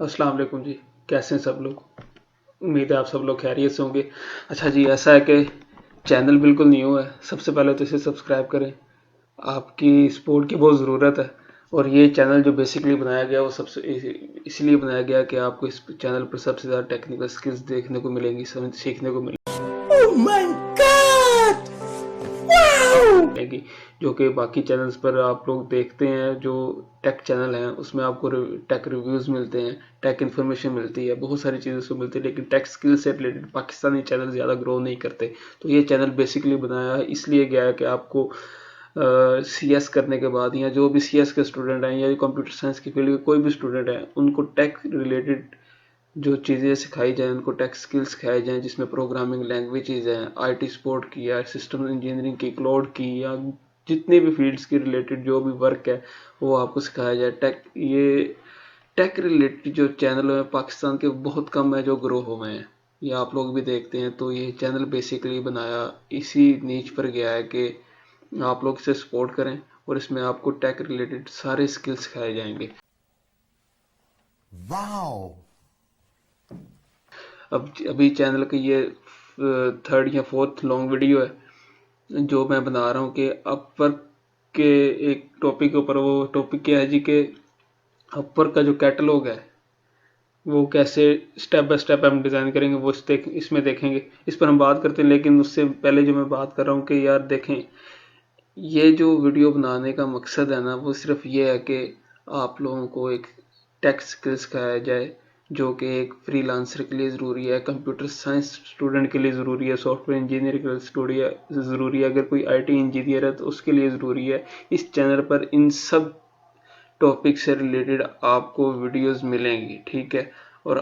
अस्सलाम वालेकुम जी। कैसे हैं सब लोग? उम्मीद है आप सब लोग खैरियत से होंगे। अच्छा जी, ऐसा है कि चैनल बिल्कुल न्यू है। सबसे पहले तो इसे सब्सक्राइब करें। आपकी सपोर्ट की बहुत ज़रूरत है। और ये चैनल जो बेसिकली बनाया गया वो सबसे इसलिए बनाया गया कि आपको इस चैनल पर सबसे ज़्यादा टेक्निकल स्किल्स देखने को मिलेंगी, सीखने को मिलेगी, जो कि बाकी चैनल्स पर आप लोग देखते हैं। जो टेक चैनल हैं उसमें आपको टेक रिव्यूज़ मिलते हैं, टेक इन्फॉर्मेशन मिलती है, बहुत सारी चीज़ें उसमें मिलती है, लेकिन टेक स्किल से रिलेटेड पाकिस्तानी चैनल ज़्यादा ग्रो नहीं करते। तो ये चैनल बेसिकली बनाया है इसलिए गया है कि आपको CS करने के बाद, या जो भी CS के स्टूडेंट हैं या कंप्यूटर साइंस की फील्ड के कोई भी स्टूडेंट हैं, उनको टेक रिलेटेड जो चीज़ें सिखाई जाएँ, उनको टेक स्किल्स सिखाए जाएँ, जिसमें प्रोग्रामिंग लैंग्वेजेज हैं, IT सपोर्ट की या सिस्टम इंजीनियरिंग की, क्लाउड की, या जितने भी फील्ड्स के रिलेटेड जो भी वर्क है वो आपको सिखाया जाए। टेक रिलेटेड जो चैनल है पाकिस्तान के बहुत कम है जो ग्रो हुए हैं। ये आप लोग भी देखते हैं। तो ये चैनल बेसिकली बनाया इसी नीच पर गया है कि आप लोग इसे सपोर्ट करें और इसमें आपको टेक रिलेटेड सारे स्किल्स सिखाए जाएंगे। वाओ! अब अभी चैनल की ये थर्ड या फोर्थ लॉन्ग वीडियो है जो मैं बना रहा हूँ कि अपवर्क के एक टॉपिक के ऊपर। वो टॉपिक क्या है जी कि अपवर्क का जो कैटलॉग है वो कैसे स्टेप बाय स्टेप हम डिज़ाइन करेंगे, वो इसमें देखेंगे। इस पर हम बात करते हैं, लेकिन उससे पहले जो मैं बात कर रहा हूँ कि यार देखें, ये जो वीडियो बनाने का मकसद है ना, वो सिर्फ ये है कि आप लोगों को एक टेक स्किल्स सिखाया जाए, जो कि एक फ्रीलांसर के लिए ज़रूरी है, कंप्यूटर साइंस स्टूडेंट के लिए ज़रूरी है, सॉफ्टवेयर इंजीनियर के लिए ज़रूरी है, अगर कोई IT इंजीनियर है तो उसके लिए ज़रूरी है। इस चैनल पर इन सब टॉपिक से रिलेटेड आपको वीडियोस मिलेंगी, ठीक है। और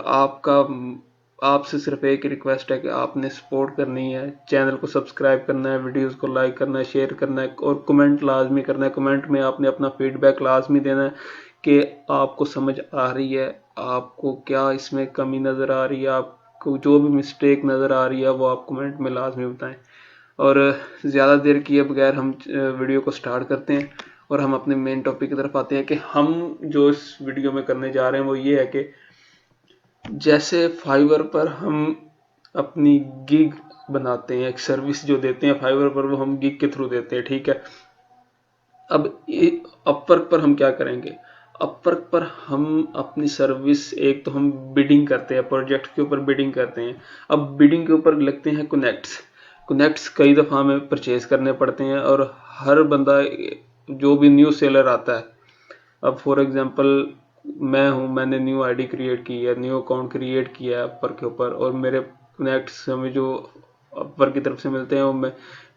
आपसे सिर्फ एक रिक्वेस्ट है कि आपने सपोर्ट करनी है, चैनल को सब्सक्राइब करना है, वीडियोस को लाइक करना है, शेयर करना है और कमेंट लाजमी करना है। कमेंट में आपने अपना फीडबैक लाजमी देना है कि आपको समझ आ रही है, आपको क्या इसमें कमी नज़र आ रही है, आपको जो भी मिस्टेक नज़र आ रही है वो आप कमेंट में लाजमी बताएं। और ज़्यादा देर किए बगैर हम वीडियो को स्टार्ट करते हैं और हम अपने मेन टॉपिक की तरफ आते हैं कि हम जो इस वीडियो में करने जा रहे हैं वो ये है कि जैसे फाइवर पर हम अपनी गिग बनाते हैं, एक सर्विस जो देते हैं फाइवर पर, वो हम गिग के थ्रू देते हैं, ठीक है। अब अपवर्क पर हम क्या करेंगे? अपवर्क पर हम अपनी सर्विस, एक तो हम बिडिंग करते हैं, प्रोजेक्ट के ऊपर बिडिंग करते हैं। अब बिडिंग के ऊपर लगते हैं कनेक्ट्स कई दफ़ा हमें परचेज करने पड़ते हैं। और हर बंदा, जो भी न्यू सेलर आता है, अब फॉर एग्जांपल मैं हूँ, मैंने न्यू आईडी क्रिएट की है, न्यू अकाउंट क्रिएट किया है अपवर के ऊपर, और मेरे कनेक्ट्स हमें जो अपवर की तरफ से मिलते हैं वो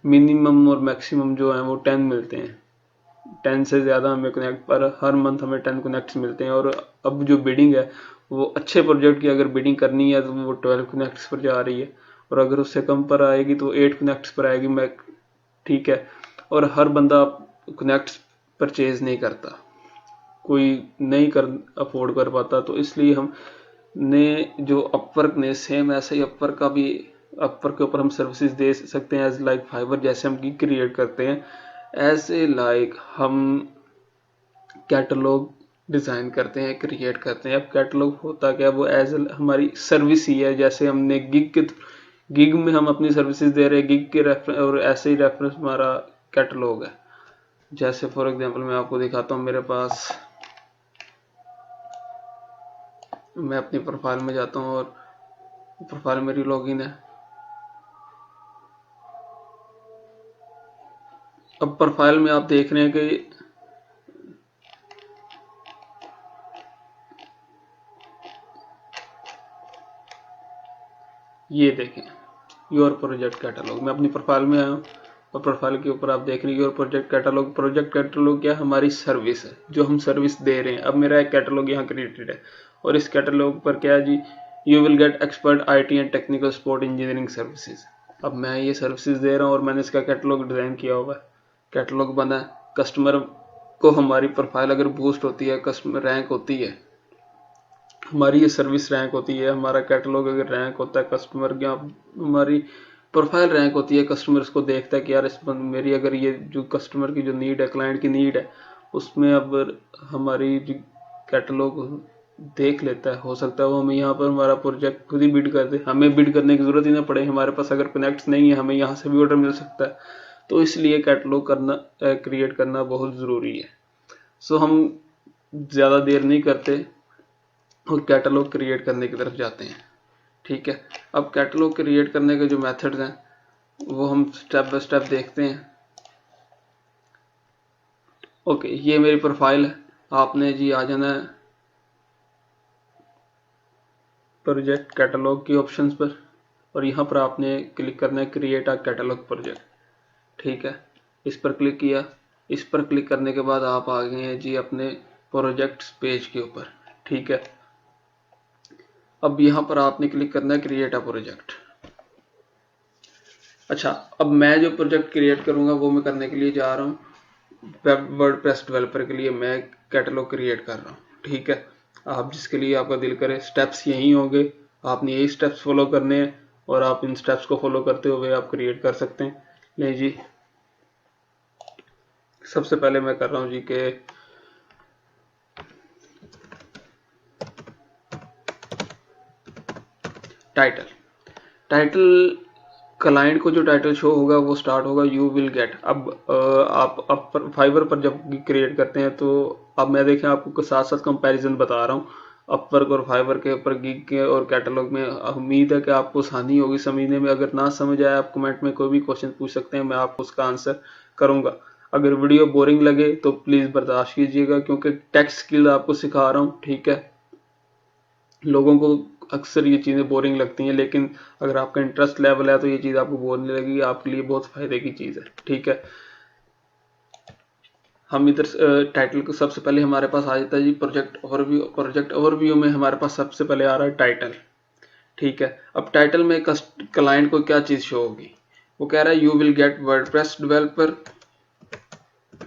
मिनिमम और मैक्सिमम जो है वो 10 मिलते हैं। 10 से ज़्यादा हमें कनेक्ट पर हर मंथ हमें 10 कनेक्ट्स मिलते हैं। और अब जो बिडिंग है वो अच्छे प्रोजेक्ट की अगर बिडिंग करनी है तो वो 12 कनेक्ट्स पर जा रही है, और अगर उससे कम पर आएगी तो 8 कनेक्ट्स पर आएगी। मैं ठीक है। और हर बंदा कनेक्ट्स परचेज नहीं करता, कोई नहीं कर अफोर्ड कर पाता, तो इसलिए हम ने जो अपवर्क ने सेम ऐसे ही अपवर्क का भी, अपवर्क के ऊपर हम सर्विसेज दे सकते हैं एज लाइक फाइवर। जैसे हम गिग क्रिएट करते हैं ऐसे लाइक हम कैटलॉग डिज़ाइन करते हैं, क्रिएट करते हैं। अब कैटलॉग होता क्या है, वो एज हमारी सर्विस ही है। जैसे हमने गिग में हम अपनी सर्विसेज दे रहे हैं, गिग के रेफरेंस, और ऐसे ही रेफरेंस हमारा कैटलॉग है। जैसे फॉर एग्जांपल मैं आपको दिखाता हूँ, मेरे पास, मैं अपनी प्रोफाइल में जाता हूँ और प्रोफाइल मेरी लॉगिन है। अब प्रोफाइल में आप देख रहे हैं कि ये देखें योर प्रोजेक्ट कैटलॉग। मैं अपनी प्रोफाइल में आया हूँ और प्रोफाइल के ऊपर आप देख रहे हैं your project catalogue. Project catalogue क्या, हमारी सर्विस है जो हम सर्विस दे रहे हैं। अब मेरा एक कैटलॉग यहाँ क्रिएटेड है और इस कैटलॉग पर क्या है जी, you will get expert IT and technical support engineering services. अब मैं ये सर्विसेज दे रहा हूँ और मैंने इसका कैटलॉग डिज़ाइन किया हुआ है, कैटलॉग बना है। कस्टमर को हमारी प्रोफाइल अगर बूस्ट होती है, कस्टमर रैंक होती है, हमारी ये सर्विस रैंक होती है, हमारा कैटलॉग अगर रैंक होता है, कस्टमर क्या, हमारी प्रोफाइल रैंक होती है, कस्टमर इसको देखता है कि यार इस मेरी अगर ये जो कस्टमर की जो नीड है, क्लाइंट की नीड है, उसमें अब हमारी जो कैटलॉग देख लेता है, हो सकता है वो हमें यहाँ पर हमारा प्रोजेक्ट खुद ही बिड कर दे, हमें बिड करने की जरूरत ही ना पड़े, हमारे पास अगर कनेक्ट नहीं है हमें यहाँ से भी ऑर्डर मिल सकता है। तो इसलिए कैटलॉग करना क्रिएट करना बहुत ज़रूरी है। सो हम ज़्यादा देर नहीं करते और कैटलॉग क्रिएट करने की तरफ जाते हैं। ठीक है, अब कैटलॉग क्रिएट करने के जो मेथड्स हैं वो हम स्टेप बाय स्टेप देखते हैं। ओके, ये मेरी प्रोफाइल है। आपने जी आ जाना है प्रोजेक्ट कैटलॉग की ऑप्शंस पर और यहाँ पर आपने क्लिक करना है क्रिएट अ कैटलॉग प्रोजेक्ट। ठीक है, इस पर क्लिक किया। इस पर क्लिक करने के बाद आप आ गए हैं जी अपने प्रोजेक्ट्स पेज के ऊपर। ठीक है, अब यहाँ पर आपने क्लिक करना है क्रिएट अ प्रोजेक्ट। अच्छा, अब मैं जो प्रोजेक्ट क्रिएट करूँगा वो मैं करने के लिए जा रहा हूँ वेब वर्डप्रेस डेवलपर के लिए मैं कैटलॉग क्रिएट कर रहा हूँ। ठीक है, आप जिसके लिए आपका दिल करे, स्टेप्स यही होंगे, आपने यही स्टेप्स फॉलो करने हैं और आप इन स्टेप्स को फॉलो करते हुए आप क्रिएट कर सकते हैं। नहीं जी, सबसे पहले मैं कर रहा हूँ जी के टाइटल। टाइटल क्लाइंट को जो टाइटल शो होगा वो स्टार्ट होगा यू विल गेट। अब फाइवर पर जब क्रिएट करते हैं तो अब मैं देखें आपको साथ साथ कंपैरिजन बता रहा हूँ अपवर्क और फाइवर के ऊपर, गिग के और कैटलॉग में। उम्मीद है कि आपको आसानी होगी समझने में। अगर ना समझ आए आप कमेंट में कोई भी क्वेश्चन पूछ सकते हैं, मैं आपको उसका आंसर करूंगा। अगर वीडियो बोरिंग लगे तो प्लीज़ बर्दाश्त कीजिएगा क्योंकि टेक्स्ट स्किल आपको सिखा रहा हूँ। ठीक है, लोगों को अक्सर ये चीज़ें बोरिंग लगती हैं, लेकिन अगर आपका इंटरेस्ट लेवल है तो ये चीज़ आपको बोर नहीं लगेगी, आपके लिए बहुत फायदे की चीज़ है। ठीक है, हम इधर टाइटल को सबसे पहले हमारे पास आ जाता है जी प्रोजेक्ट ओवरव्यू। प्रोजेक्ट ओवरव्यू में हमारे पास सबसे पहले आ रहा है टाइटल। ठीक है, अब टाइटल में क्लाइंट को क्या चीज़ शो होगी, वो कह रहा है you will get WordPress developer.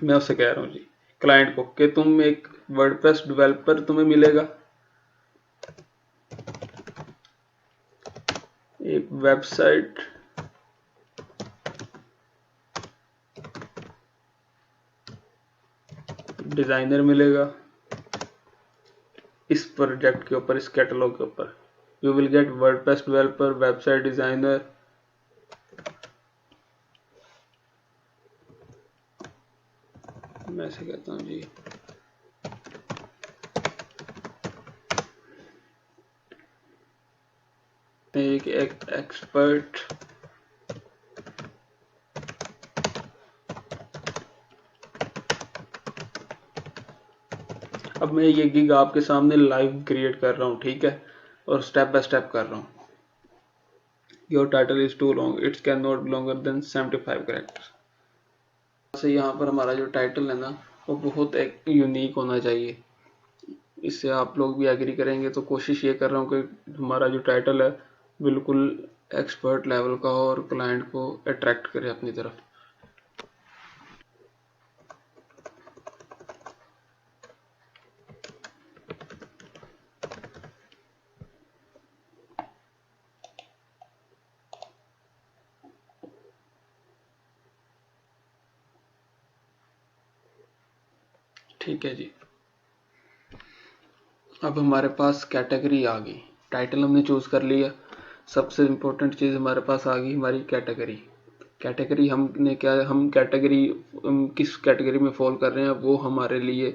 मैं उससे कह रहा हूँ जी क्लाइंट को कि तुम एक वर्डप्रेस डेवलपर तुम्हें मिलेगा, एक वेबसाइट डिज़ाइनर मिलेगा इस प्रोजेक्ट के ऊपर, इस कैटलॉग के ऊपर। You will get WordPress developer, website designer. मैं ऐसे कहता हूँ जी एक एक्सपर्ट अब मैं ये गिग आपके सामने लाइव क्रिएट कर रहा हूँ। ठीक है, और स्टेप बाय स्टेप कर रहा हूँ। Your title is too long, it's can not longer than 75 characters. से यहाँ पर हमारा जो टाइटल है ना वो बहुत एक यूनिक होना चाहिए। इससे आप लोग भी एग्री करेंगे। तो कोशिश ये कर रहा हूँ कि हमारा जो टाइटल है बिल्कुल एक्सपर्ट लेवल का हो और क्लाइंट को अट्रैक्ट करे अपनी तरफ। ठीक है जी, अब हमारे पास कैटेगरी आ गई। टाइटल हमने चूज़ कर लिया, सबसे इम्पोर्टेंट चीज़ हमारे पास आ गई हमारी कैटेगरी। कैटेगरी हमने क्या, हम कैटेगरी किस कैटेगरी में फॉल कर रहे हैं वो हमारे लिए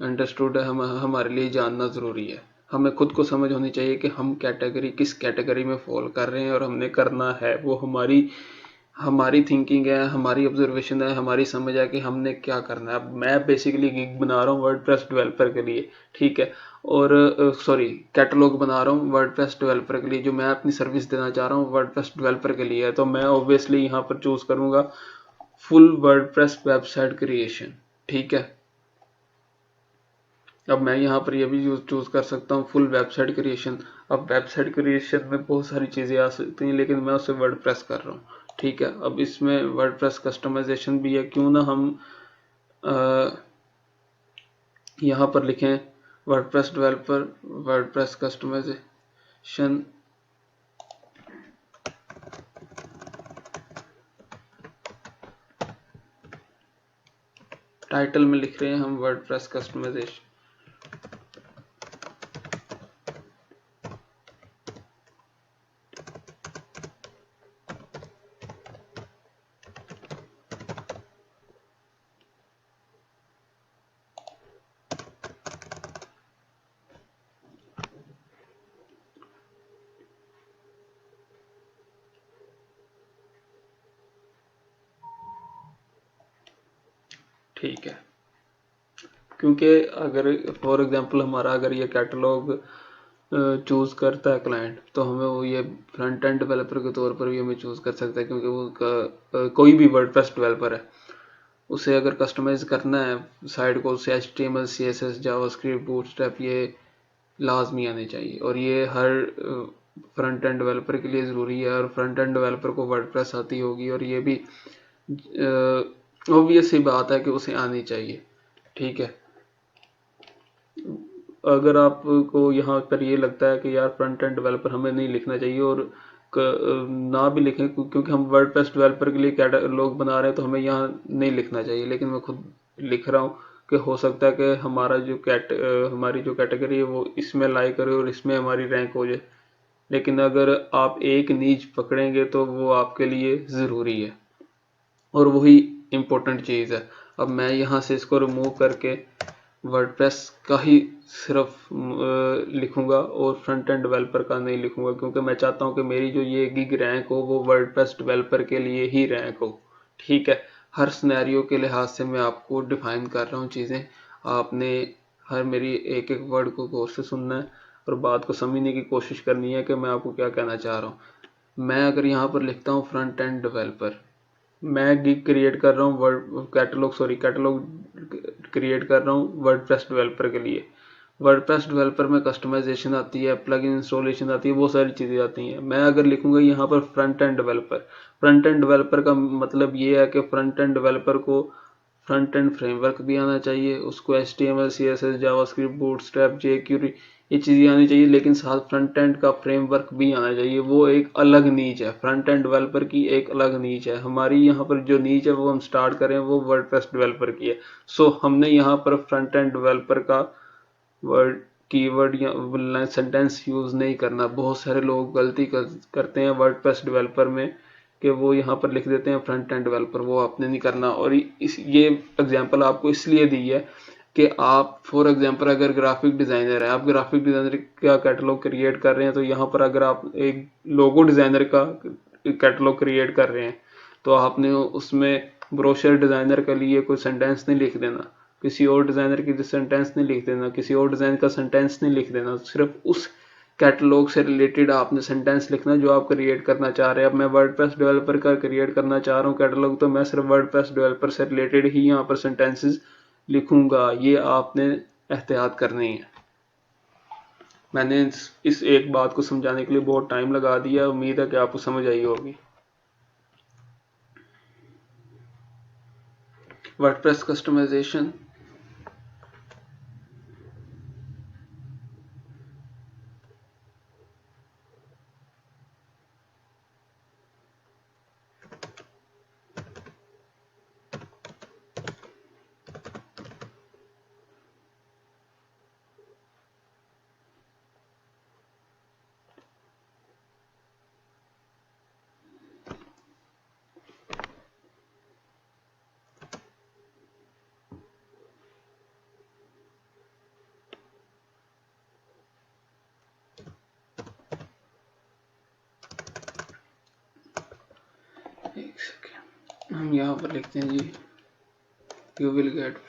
अंडरस्टूड है, हमारे लिए जानना ज़रूरी है। हमें खुद को समझ होनी चाहिए कि हम कैटेगरी किस कैटेगरी में फॉल कर रहे हैं और हमने करना है वो हमारी हमारी थिंकिंग है, हमारी ऑब्जर्वेशन है, हमारी समझ है कि हमने क्या करना है। अब मैं बेसिकली गिग बना रहा हूँ वर्डप्रेस डेवलपर के लिए। ठीक है, और सॉरी कैटलॉग बना रहा हूँ वर्डप्रेस डेवलपर के लिए, जो मैं अपनी सर्विस देना चाह रहा हूँ वर्डप्रेस डेवलपर के लिए है। तो मैं ऑब्वियसली यहाँ पर चूज करूंगा फुल वर्डप्रेस वेबसाइट क्रिएशन। ठीक है, अब मैं यहाँ पर ये भी चूज कर सकता हूँ फुल वेबसाइट क्रिएशन। अब वेबसाइट क्रिएशन में बहुत सारी चीज़ें आ सकती हैं लेकिन मैं उसे वर्डप्रेस कर रहा हूँ। ठीक है, अब इसमें वर्डप्रेस कस्टमाइजेशन भी है, क्यों ना हम यहाँ पर लिखें WordPress developer WordPress customization. Title में लिख रहे हैं हम वर्डप्रेस कस्टमाइजेशन। ठीक है, क्योंकि अगर फॉर एग्जांपल हमारा अगर ये कैटलॉग चूज़ करता है क्लाइंट, तो हमें वो ये फ्रंट एंड डेवलपर के तौर पर भी हमें चूज़ कर सकता है, क्योंकि वो कोई भी वर्डप्रेस डेवलपर है, उसे अगर कस्टमाइज करना है साइट को, उसे HTML CSS जावास्क्रिप्ट बूटस्ट्रैप ये लाजमी आने चाहिए, और ये हर फ्रंट एंड डेवलपर के लिए ज़रूरी है। और फ्रंट एंड डेवलपर को वर्डप्रेस आती होगी, और ये भी ऑब्वियस सी बात है कि उसे आनी चाहिए। ठीक है, अगर आपको यहाँ पर ये लगता है कि यार फ्रंट एंड डेवलपर हमें नहीं लिखना चाहिए, और ना भी लिखें क्योंकि हम वर्डप्रेस डेवलपर के लिए कैटलॉग बना रहे हैं, तो हमें यहाँ नहीं लिखना चाहिए, लेकिन मैं खुद लिख रहा हूँ कि हो सकता है कि हमारा जो हमारी जो कैटेगरी है वो इसमें लाई करे और इसमें हमारी रैंक हो जाए। लेकिन अगर आप एक नीच पकड़ेंगे तो वो आपके लिए ज़रूरी है, और वही इम्पोर्टेंट चीज़ है। अब मैं यहाँ से इसको रिमूव करके वर्डप्रेस का ही सिर्फ लिखूंगा और फ्रंट एंड डेवलपर का नहीं लिखूंगा, क्योंकि मैं चाहता हूँ कि मेरी जो ये गिग रैंक हो वो वर्डप्रेस डेवलपर के लिए ही रैंक हो। ठीक है, हर सिनेरियो के लिहाज से मैं आपको डिफाइन कर रहा हूँ चीज़ें। आपने हर मेरी एक एक वर्ड को गौर से सुनना है और बात को समझने की कोशिश करनी है कि मैं आपको क्या कहना चाह रहा हूँ। मैं अगर यहाँ पर लिखता हूँ फ्रंट एंड डेवलपर, मैं गिग क्रिएट कर रहा हूँ कैटलॉग क्रिएट कर रहा हूँ वर्डप्रेस डेवलपर के लिए। वर्डप्रेस डेवलपर में कस्टमाइजेशन आती है, प्लगइन इंस्टॉलेशन आती है, वो सारी चीज़ें आती हैं। मैं अगर लिखूंगा यहाँ पर front end developer, front end developer का मतलब ये है कि फ्रंट एंड डेवलपर को फ्रंट एंड फ्रेमवर्क भी आना चाहिए, उसको HTML CSS JavaScript bootstrap jQuery ये चीज़ें आनी चाहिए, लेकिन साथ फ्रंट एंड का फ्रेमवर्क भी आना चाहिए। वो एक अलग नीच है, फ्रंट एंड डेवलपर की एक अलग नीच है। हमारी यहाँ पर जो नीच है वो हम स्टार्ट करें वो वर्डप्रेस डेवलपर की है। सो हमने यहाँ पर फ्रंट एंड डेवलपर का वर्ड कीवर्ड या सेंटेंस यूज़ नहीं करना। बहुत सारे लोग गलती करते हैं वर्डप्रेस डेवलपर में कि वो यहाँ पर लिख देते हैं फ्रंट एंड डेवलपर, वो आपने नहीं करना। और ये एग्जांपल आपको इसलिए दी है कि आप फॉर एग्जांपल अगर ग्राफिक डिज़ाइनर है, आप ग्राफिक डिज़ाइनर का कैटलॉग क्रिएट कर रहे हैं, तो यहाँ पर अगर आप एक लोगो डिज़ाइनर का कैटलॉग क्रिएट कर रहे हैं, तो आपने उसमें ब्रोशर डिज़ाइनर के लिए कोई सेंटेंस नहीं लिख देना, किसी और डिज़ाइनर की सेंटेंस नहीं लिख देना, किसी और डिज़ाइन का सेंटेंस नहीं लिख देना। सिर्फ उस कैटलॉग से रिलेटेड आपने सेंटेंस लिखना जो आप क्रिएट करना चाह रहे हैं। अब मैं वर्डप्रेस डेवलपर का क्रिएट करना चाह रहा हूँ कैटलॉग, तो मैं सिर्फ वर्डप्रेस डेवलपर से रिलेटेड ही यहाँ पर सेंटेंसेस लिखूंगा। ये आपने एहतियात करनी है। मैंने इस एक बात को समझाने के लिए बहुत टाइम लगा दिया, उम्मीद है कि आपको समझ आई होगी। वर्डप्रेस कस्टमाइजेशन एक सेकेंड, हम यहाँ पर लिखते हैं जी, यू विल गेट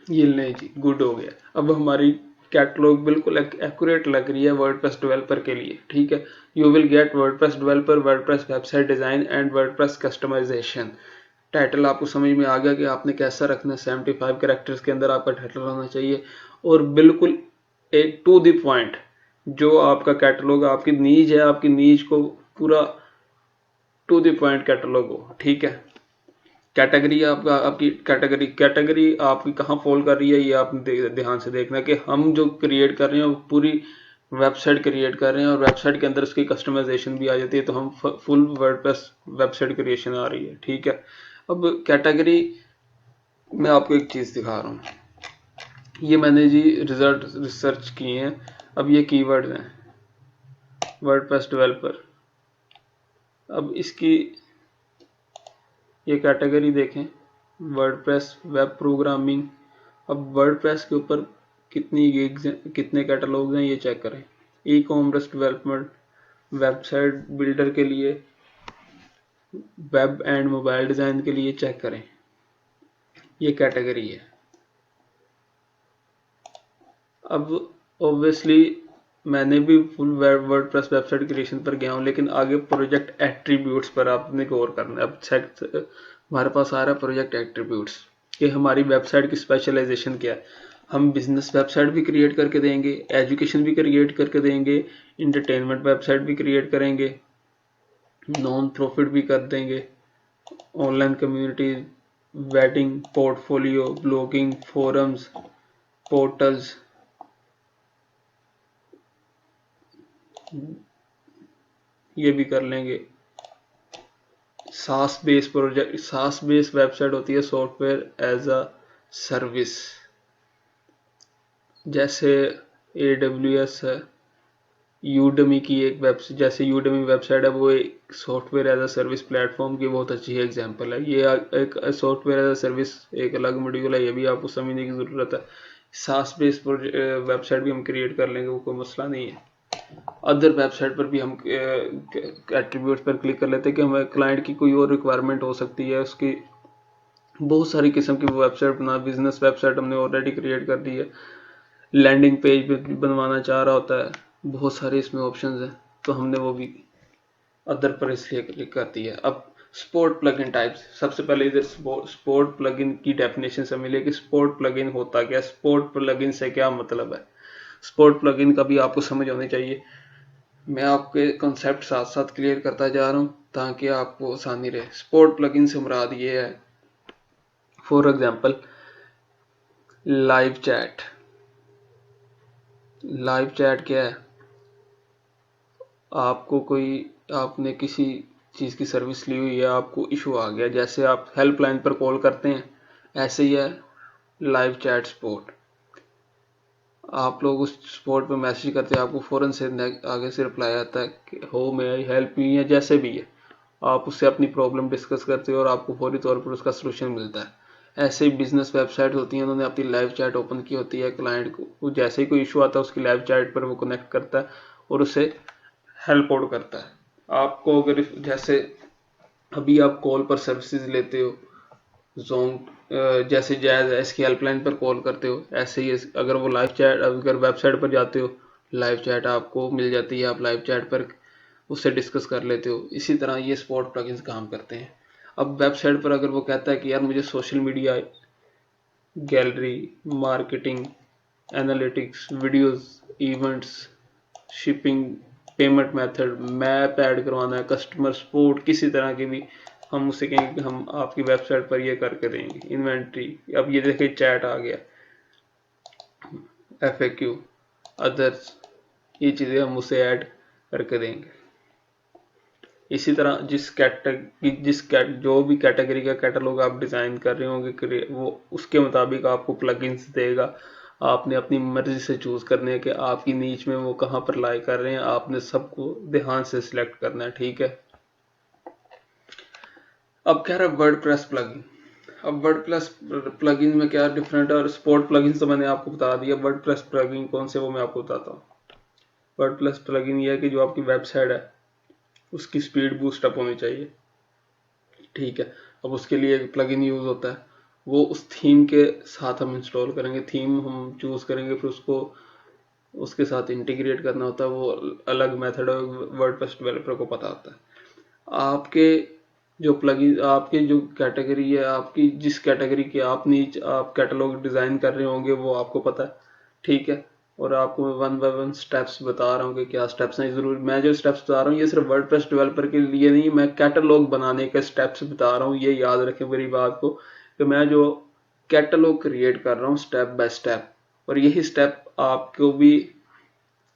ये नहीं जी, गुड हो गया। अब हमारी कैटलॉग बिल्कुल एक्यूरेट लग रही है वर्डप्रेस डेवलपर के लिए, ठीक है। You will get WordPress developer, WordPress website design and WordPress customization. Title आपको समझ में आ गया कि आपने कैसा रखना है। 75 कैरेक्टर्स के अंदर आपका टाइटल होना चाहिए और बिल्कुल एक टू द पॉइंट। जो आपका कैटलॉग, आपकी नीज है, आपकी नीज को पूरा टू द पॉइंट कैटलॉग हो, ठीक है। कैटेगरी आपका, आपकी कैटेगरी आपकी कहाँ फॉल कर रही है, ये आप ध्यान से देखना कि हम जो क्रिएट कर रहे हैं वो पूरी वेबसाइट क्रिएट कर रहे हैं और वेबसाइट के अंदर उसकी कस्टमाइजेशन भी आ जाती है, तो हम फुल वर्डप्रेस वेबसाइट क्रिएशन आ रही है, ठीक है। अब कैटेगरी मैं आपको एक चीज दिखा रहा हूँ, ये मैंने जी रिजल्ट रिसर्च किए हैं। अब ये कीवर्ड हैं वर्डप्रेस डेवलपर। अब इसकी ये कैटेगरी देखें, वर्डप्रेस वेब प्रोग्रामिंग। अब वर्डप्रेस के ऊपर कितने कैटलॉग हैं ये चेक करें। E commerce development, website builder के लिए, वेब एंड मोबाइल डिजाइन के लिए चेक करें, ये कैटेगरी है। अब ऑब्वियसली मैंने भी फुल वर्डप्रेस वेबसाइट क्रिएशन पर गया हूँ, लेकिन आगे प्रोजेक्ट एट्रीब्यूट्स पर आपने गौर करना है। अब हमारे पास आ रहा है प्रोजेक्ट एट्रीब्यूट्स कि हमारी वेबसाइट की स्पेशलाइजेशन क्या है। हम बिजनेस वेबसाइट भी क्रिएट करके देंगे, एजुकेशन भी क्रिएट करके देंगे, इंटरटेनमेंट वेबसाइट भी क्रिएट करेंगे, नॉन प्रॉफिट भी कर देंगे, online community, wedding, portfolio, blogging, forums, portals, ये भी कर लेंगे। SaaS base project, SaaS base website होती है सॉफ्टवेयर एज अ सर्विस, जैसे AWS है, यूडमी की एक वेबसाइट, जैसे यूडमी वेबसाइट है, वो एक software as a service platform की बहुत अच्छी एग्जांपल है। ये एक सॉफ्टवेयर एज अ सर्विस एक अलग मॉड्यूल है, ये भी आपको समझने की जरूरत है। सास बेस वेबसाइट भी हम क्रिएट कर लेंगे, वो कोई मसला नहीं है। अदर वेबसाइट पर भी हम एट्रीब्यूट्स पर क्लिक कर लेते हैं कि हमें क्लाइंट की कोई और रिक्वायरमेंट हो सकती है, उसकी बहुत सारी किस्म की वेबसाइट बना, बिजनेस वेबसाइट हमने ऑलरेडी क्रिएट कर दी है, लैंडिंग पेज भी बनवाना चाह रहा होता है, बहुत सारे इसमें ऑप्शंस हैं, तो हमने वो भी अदर पर इसलिए क्लिक कर दी है। अब स्पोर्ट प्लगइन टाइप्स, सबसे पहले इधर स्पोर्ट प्लगइन की डेफिनेशन से मिले कि स्पोर्ट प्लगइन होता क्या, स्पोर्ट प्लगइन से क्या मतलब है। स्पोर्ट प्लगइन का भी आपको समझ होनी चाहिए। मैं आपके कॉन्सेप्ट साथ साथ क्लियर करता जा रहा हूँ ताकि आपको आसानी रहे। स्पोर्ट प्लगइन से मुराद ये है, for example live chat. Live chat क्या है, आपको कोई, आपने किसी चीज़ की सर्विस ली हुई है, आपको इशू आ गया, जैसे आप हेल्पलाइन पर कॉल करते हैं, ऐसे ही है लाइव चैट सपोर्ट। आप लोग उस सपोर्ट पे मैसेज करते हैं, आपको फ़ौरन से आगे से रिप्लाई आता है कि हो मे आई हेल्प यू, या जैसे भी है आप उससे अपनी प्रॉब्लम डिस्कस करते हो और आपको फौरी तौर पर उसका सोल्यूशन मिलता है। ऐसे ही बिजनेस वेबसाइट होती हैं, उन्होंने अपनी लाइव चैट ओपन की होती है, क्लाइंट को जैसे ही कोई इशू आता है उसकी लाइव चैट पर वो कनेक्ट करता है और उसे हेल्प आउट करता है। आपको अगर जैसे अभी आप कॉल पर सर्विसेज लेते हो, जोन जैसे जैज इसकी हेल्पलाइन पर कॉल करते हो, ऐसे ही अगर वो लाइव चैट, अगर वेबसाइट पर जाते हो लाइव चैट आपको मिल जाती है, आप लाइव चैट पर उससे डिस्कस कर लेते हो। इसी तरह ये स्पॉट प्लगइन्स काम करते हैं। अब वेबसाइट पर अगर वो कहता है कि यार मुझे social media, gallery, marketing, analytics, videos, events, shipping, payment method, map add करवाना है, कस्टमर सपोर्ट, किसी तरह की भी, हम उससे कहेंगे कि हम आपकी वेबसाइट पर ये करके देंगे। इन्वेंट्री, अब ये देखिए चैट आ गया, FAQ, अदर्स, ये चीज़ें हम उसे ऐड करके देंगे। इसी तरह जो भी कैटेगरी का कैटलॉग आप डिज़ाइन कर रहे होंगे, वो उसके मुताबिक आपको प्लगइन्स देगा। आपने अपनी मर्जी से चूज करने हैं कि आपकी नीच में वो कहाँ पर लाई कर रहे हैं, आपने सबको ध्यान से सिलेक्ट करना है, ठीक है। अब कह रहा है वर्डप्रेस प्लगइन। अब वर्डप्रेस प्लगइन में क्या डिफरेंट है, और स्पोर्ट प्लगइन तो मैंने आपको बता दिया। वर्डप्रेस प्लगइन कौन से, वो मैं आपको बताता हूँ। वर्डप्रेस प्लगइन ये है कि जो आपकी वेबसाइट है उसकी स्पीड बूस्ट अप होनी चाहिए, ठीक है। अब उसके लिए एक प्लगइन यूज होता है, वो उस थीम के साथ हम इंस्टॉल करेंगे, थीम हम चूज करेंगे, फिर उसको उसके साथ इंटीग्रेट करना होता है, वो अलग मेथड है, वर्डप्रेस डेवलपर को पता होता है। आपके जो प्लगइन, आपकी जो कैटेगरी है, आपकी जिस कैटेगरी की आप कैटलॉग डिज़ाइन कर रहे होंगे वो आपको पता है, ठीक है। और आपको वन बाय वन स्टेप्स बता रहा हूँ कि क्या स्टेप्स हैं। ज़रूर मैं जो स्टेप्स बता रहा हूँ ये सिर्फ वर्डप्रेस डेवलपर के लिए नहीं, मैं कैटलॉग बनाने के स्टेप्स बता रहा हूँ। ये याद रखें मेरी बात को, कि मैं जो कैटलॉग क्रिएट कर रहा हूँ स्टेप बाय स्टेप, और यही स्टेप आपको भी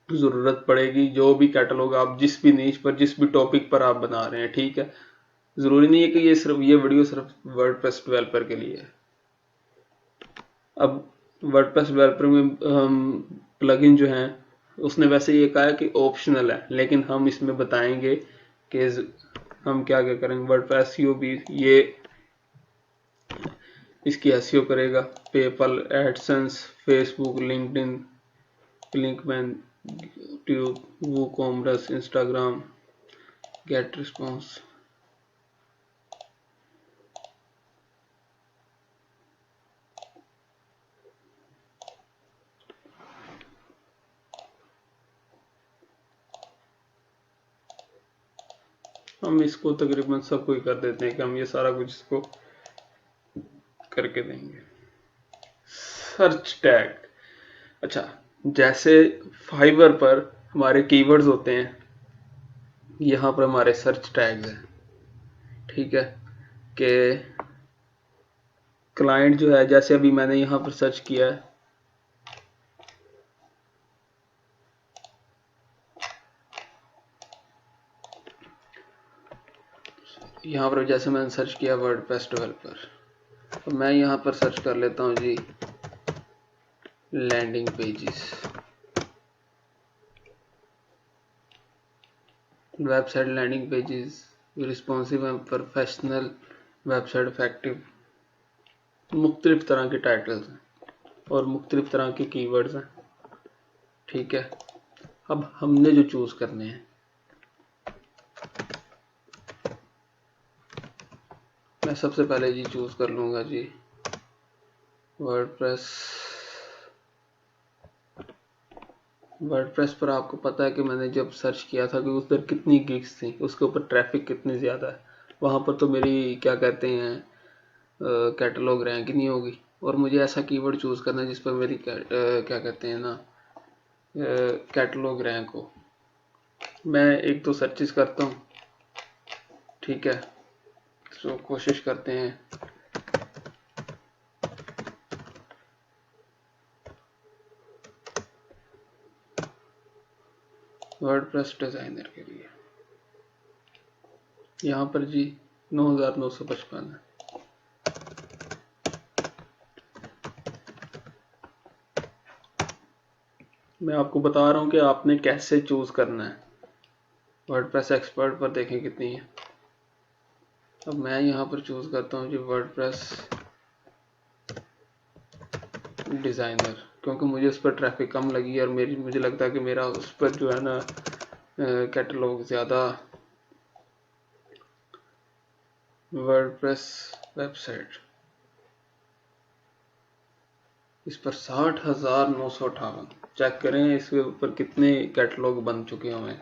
ज़रूरत पड़ेगी जो भी कैटलॉग आप जिस भी नीच पर, जिस भी टॉपिक पर आप बना रहे हैं, ठीक है। ज़रूरी नहीं है कि ये वीडियो सिर्फ वर्डप्रेस डेवलपर के लिए है। अब वर्डप्रेस डेवलपर में हम प्लगइन जो हैं, उसने वैसे ये कहा है कि ऑप्शनल है, लेकिन हम इसमें बताएंगे कि हम क्या क्या करेंगे। वर्डप्रेस एसईओ भी ये इसकी एसईओ करेगा। पेपल, एडसेंस, फेसबुक, लिंक्डइन, क्लिकमैन, tube, WooCommerce, Instagram, GetResponse. हम इसको तकरीबन सबको ही कर देते हैं कि हम ये सारा कुछ इसको करके देंगे। सर्च टैग, अच्छा, जैसे फाइवर पर हमारे कीवर्ड्स होते हैं, यहाँ पर हमारे सर्च टैग्स हैं, ठीक है। कि क्लाइंट जो है, जैसे अभी मैंने यहाँ पर सर्च किया है, यहाँ पर जैसे मैंने सर्च किया वर्डप्रेस डेवलपर, तो मैं यहाँ पर सर्च कर लेता हूँ जी landing pages, website landing pages, responsive and professional, website effective. मुख्तलिफ तरह के टाइटल्स हैं और मुख्तलिफ तरह के कीवर्ड्स हैं, ठीक है। अब हमने जो चूज़ करने हैं, मैं सबसे पहले जी चूज़ कर लूँगा जी वर्डप्रेस। वर्डप्रेस पर आपको पता है कि मैंने जब सर्च किया था कि उस पर कितनी गिग्स थी, उसके ऊपर ट्रैफिक कितनी ज़्यादा है, वहाँ पर तो मेरी क्या कहते हैं कैटलॉग रैंक नहीं होगी। और मुझे ऐसा कीवर्ड चूज़ करना है जिस पर मेरी क्या कहते हैं ना कैटलॉग रैंक हो। मैं एक दो सर्चेस करता हूँ, ठीक है। तो कोशिश करते हैं वर्डप्रेस डिज़ाइनर के लिए। यहाँ पर जी 9,955 है। मैं आपको बता रहा हूँ कि आपने कैसे चूज़ करना है। वर्डप्रेस एक्सपर्ट पर देखें कितनी है। अब मैं यहाँ पर चूज़ करता हूँ जी वर्डप्रेस डिज़ाइनर, क्योंकि मुझे उस पर ट्रैफिक कम लगी और मुझे लगता है कि मेरा उस पर जो है ना कैटलॉग ज़्यादा। वर्डप्रेस वेबसाइट, इस पर 60,958। चेक करें इसके ऊपर कितने कैटलॉग बन चुके हैं।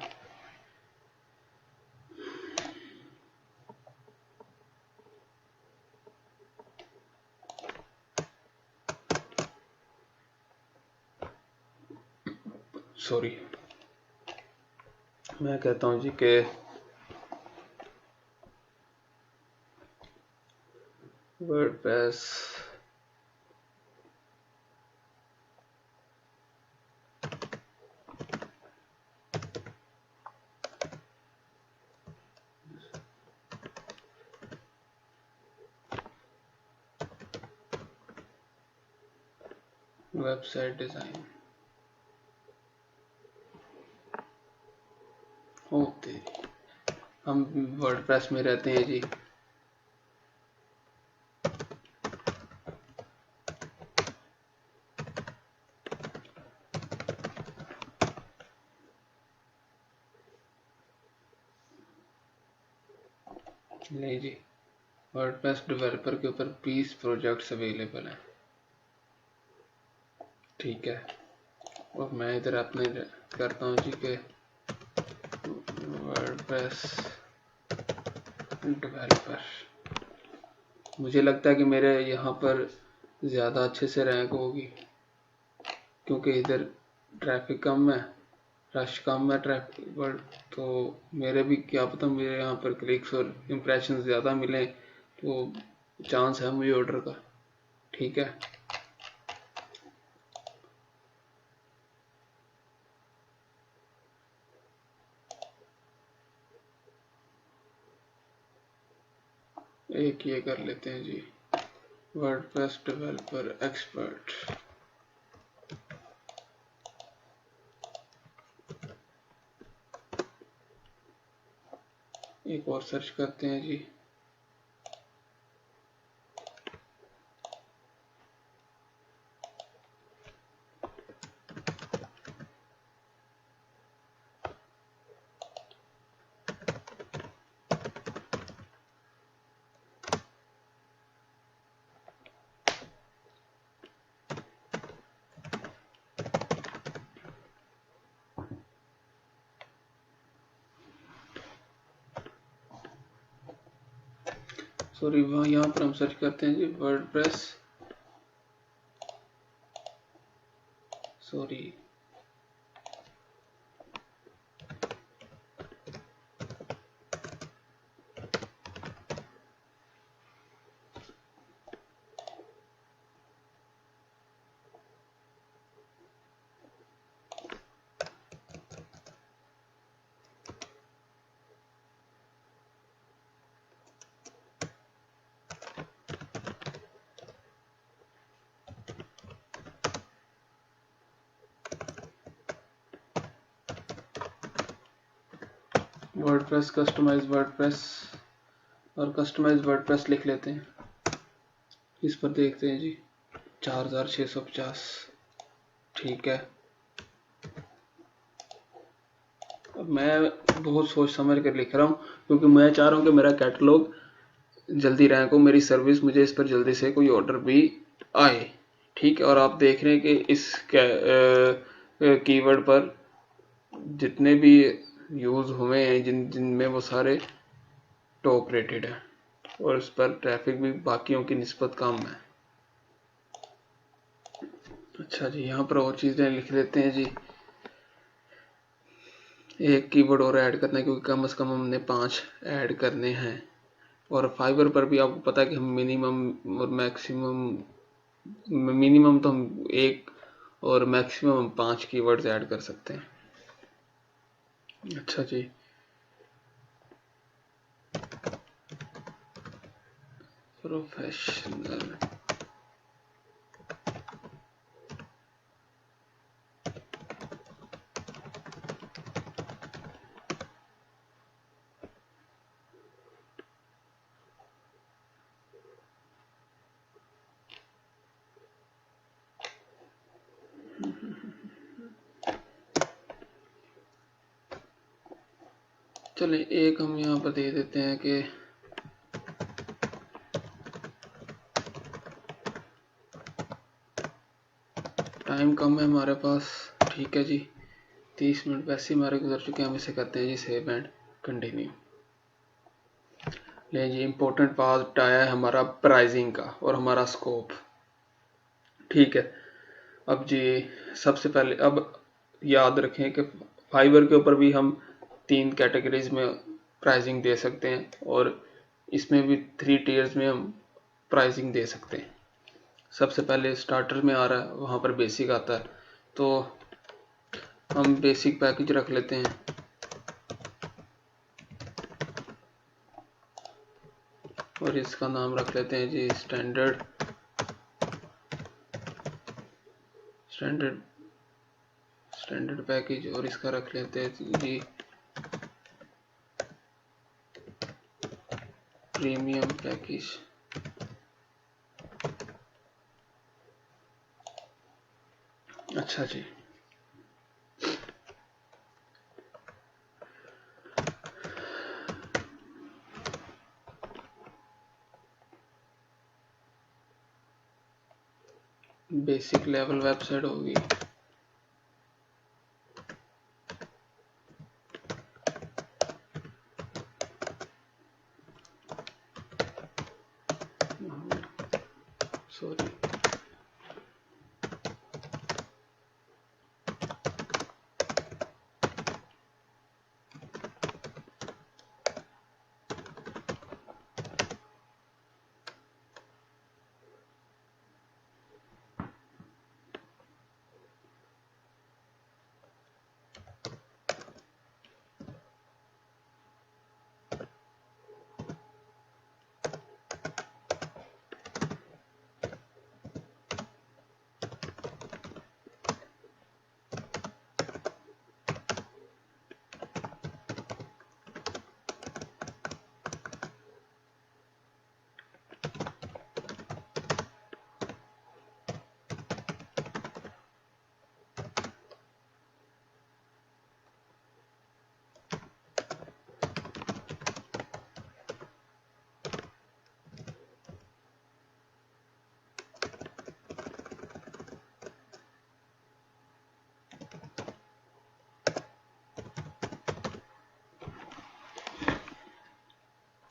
सॉरी, मैं कहता हूँ जी कि वर्डप्रेस वेबसाइट डिज़ाइन होते, हम वर्डप्रेस में रहते हैं जी। नहीं जी, वर्डप्रेस डेवलपर के ऊपर 20 प्रोजेक्ट्स अवेलेबल हैं, ठीक है। और मैं इधर अपने करता हूँ जी के वर्डप्रेस डेवलपर। मुझे लगता है कि मेरे यहाँ पर ज़्यादा अच्छे से रैंक होगी क्योंकि इधर ट्रैफिक कम है, रश कम है ट्रैफिक पर। तो मेरे भी क्या पता मेरे यहाँ पर क्लिक्स और इम्प्रेशन ज़्यादा मिले, तो चांस है मुझे ऑर्डर का। ठीक है, एक ये कर लेते हैं जी, वर्डप्रेस डेवलपर एक्सपर्ट। एक और सर्च करते हैं जी। सॉरी, वहाँ यहाँ पर हम सर्च करते हैं जी WordPress, sorry WordPress customize WordPress और कस्टमाइज वर्डप्रेस लिख लेते हैं। इस पर देखते हैं जी 4650। ठीक है, अब मैं बहुत सोच समझ कर लिख रहा हूँ क्योंकि मैं चाह रहा हूँ कि मेरा कैटलॉग जल्दी रैंक हो, मेरी सर्विस मुझे इस पर जल्दी से कोई ऑर्डर भी आए। ठीक है, और आप देख रहे हैं कि इस कीवर्ड पर जितने भी यूज़ हुए हैं जिनमें वो सारे टॉप रेटेड है और इस पर ट्रैफिक भी बाकियों की निस्बत कम है। अच्छा जी, यहाँ पर और चीज़ें लिख लेते हैं जी। एक कीवर्ड और ऐड करना है क्योंकि कम से कम हमने 5 ऐड करने हैं। और फाइवर पर भी आपको पता है कि हम मिनिमम और मैक्सिमम, मिनिमम तो हम 1 और मैक्सिमम हम 5 कीवर्ड्स ऐड कर सकते हैं। अच्छा जी, प्रोफेशनल, चलिए एक हम यहाँ पर दे देते हैं कि टाइम कम है हमारे पास। ठीक है जी, 30 मिनट वैसे ही हमारे गुजर चुके हैं। हम इसे करते हैं जी सेव एंड कंटिन्यू। ले जी, इम्पोर्टेंट पार्ट आया है हमारा प्राइसिंग का और हमारा स्कोप। ठीक है, अब जी सबसे पहले अब याद रखें कि फाइवर के ऊपर भी हम 3 कैटेगरीज में प्राइसिंग दे सकते हैं और इसमें भी 3 टीयर्स में हम प्राइसिंग दे सकते हैं। सबसे पहले स्टार्टर में आ रहा है, वहाँ पर बेसिक आता है, तो हम बेसिक पैकेज रख लेते हैं। और इसका नाम रख लेते हैं जी स्टैंडर्ड स्टैंडर्ड स्टैंडर्ड पैकेज। और इसका रख लेते हैं जी प्रीमियम पैकेज। अच्छा जी, बेसिक लेवल वेबसाइट होगी। सॉरी,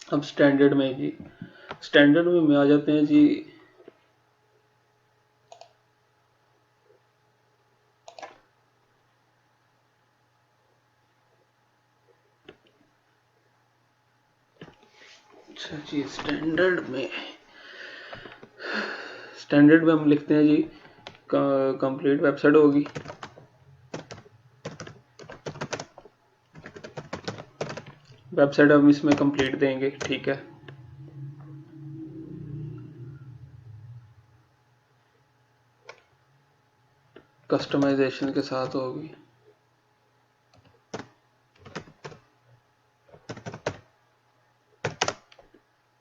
अब स्टैंडर्ड में जी, स्टैंडर्ड में आ जाते हैं जी। अच्छा जी, स्टैंडर्ड में हम लिखते हैं जी कंप्लीट वेबसाइट होगी। वेबसाइट हम इसमें कंप्लीट देंगे, ठीक है। कस्टमाइजेशन के साथ होगी,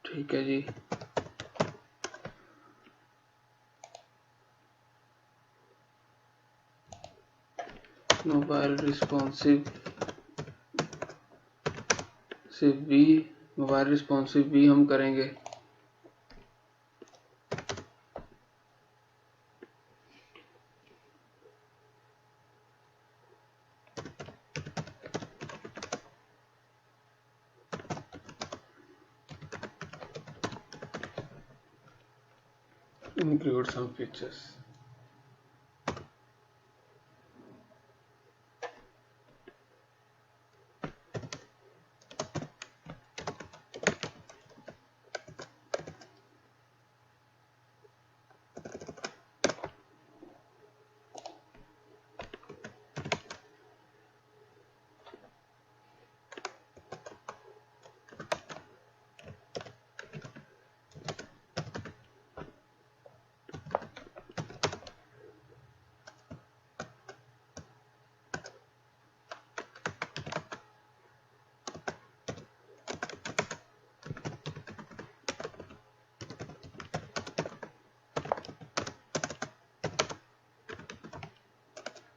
ठीक है जी। मोबाइल रिस्पॉन्सिव भी हम करेंगे। इंक्लूड सम फीचर्स,